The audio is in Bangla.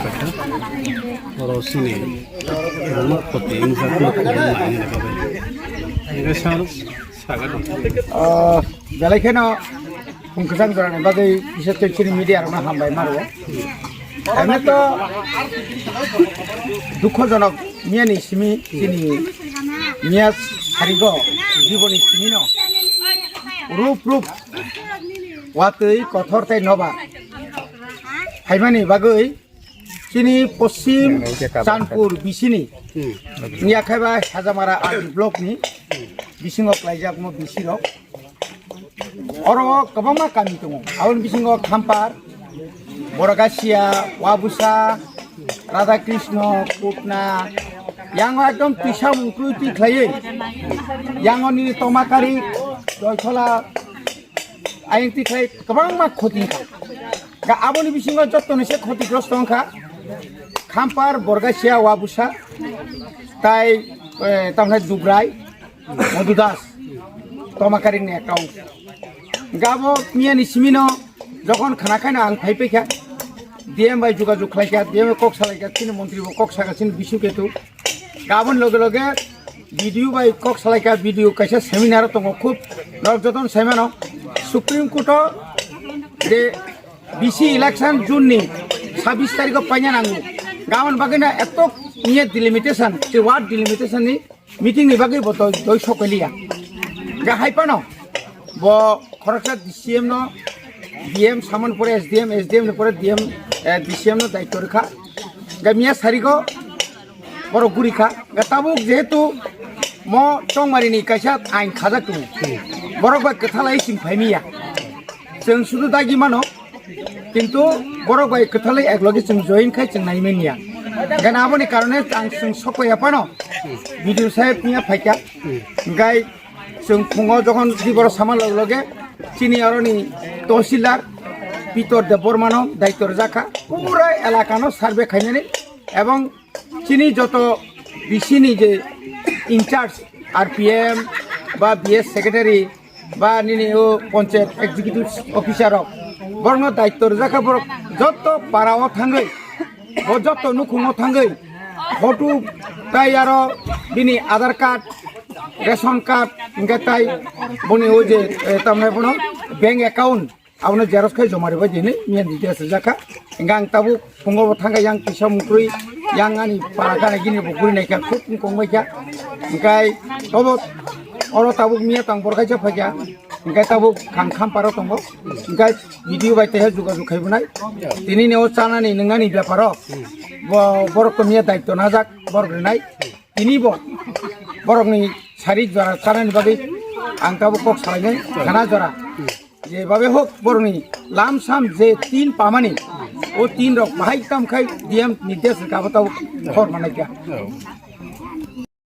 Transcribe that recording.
kata orosini rumah poti injak nak lain ni kabe. Ini sar sagat. Jalai kena pungkasan orang bagai bisa terciri media orang hambai maru. Karena tu dukho jonok mia ni simi sini mia harigo জীবন ni simi no. Rup watui kotor tai noba. Haimani bagai sini Posim Sanpur bisini. Ni akhaba Hazamara Adi blok ni bisingok laijak mo bisirok. Oro kabama kami tungo. Awon bisingok Khampar, Boragasia, Wabusa, Radha Krishna, Putna, yang ekdom pisau mungkruti khlaye. Yang oni tomakari joythola aing ti khlai kabang ma khoti kha. Ga aboni bisingo jotto se ক্ষতিগ্রস্ত খা Khampar, Boragasia, Wabusa, tai tamne Dubrai, Modudas, tomakari ni account. Gabo mia ni simino যখন খানা খায় না আং ফাইপে খা ডিএম বাই যোগাযোগ খাইকা ডিএম কক সালাইকা তিনি মন্ত্রী কক সাগাছিন বিশুকেতু গাবন লগে লগে ভিডিও বাই কক সালাইকা ভিডিও কাইসা সেমিনার দङ খুব নরজতন সেমিনার সুপ্রিম কোর্ট যে বিসি ইলেকশন জুননি 26 তারিখ পাইনা নাঙ্গু গাবন বাগিনা এত নিয়ে ডিলিমিটেশন যে ওয়ার্ড ডিলিমিটেশন নি মিটিং নি বাগি বত দই সকলিয়া গা হাইপানো ব খরচা ডিসিএম ন ডিএম সামন পরে এসডিএম পরে ডিএম ডিসিএম ন দায়িত্ব রেখা গামিয়া সারিগো বড় গুরিখা গাতাবুক যেহেতু ম টংমারিনি কাইসা আইন খাজা তুম বড় বাই কথালাই সিম ফাইমিয়া जों শুধু দাগি মানো কিন্তু বড় বাই কথালাই একলগে जों জয়েন খাই जों নাইমেনিয়া গানা আবনি কারণে আং जों সকয়া পানো ভিডিও সাহেব নিয়া ফাইকা গাই जों ফুঙাव যখন দিবর সামান লগে চিনি আরনি তহসিলদার পিতর দেব বর্মানো দায়িত্ব রাখা পুরো এলাকানো সার্ভে খাইনানি এবং চিনি যত বিসিনি যে ইনচার্জ আরপিএম বা বিএস সেক্রেটারি বা নিনি ও পঞ্চায়েত এক্সিকিউটিভ অফিসার বর্ণ দায়িত্ব রাখা বড় যত পাড়াও থাঙ্গই ও যত নুখুঙো থাঙ্গই ফটো তাই আর বিনি আধার কার্ড রেশন কার্ড ইনকা তাই বনি ও যে তামনে বনো ব্যাংক অ্যাকাউন্ট आवनो जेरक्स खाय जमा रिबाय दिनै मियान डिटेल्स जाखा गां ताबु फुङाव थांगा yang पिसा मुख्रुइ yang ani para kana gini bukuri naika खुब कंबायखा ओंखाय तबो अरो ताबु मिया तां बरखायसा फायखा ओंखाय ताबु खाम पारो तंगो ओंखाय भिडिअ बायते जुगा जुखायबनाय दिनै नेव चानानि नोंगानि बेपारो बरक मिया दायित्व नाजाक बरग्रनाय दिनैबो बरकनि सारि जरा चानानि बागै आं ताबु कक सालायनाय खाना जरा যেভাবে হোক বরনি লামসাম যে 3 পামানি ও 3 রক ভাই কাম খাই ডিএম নির্দেশ কাবতাও খর মানাইকা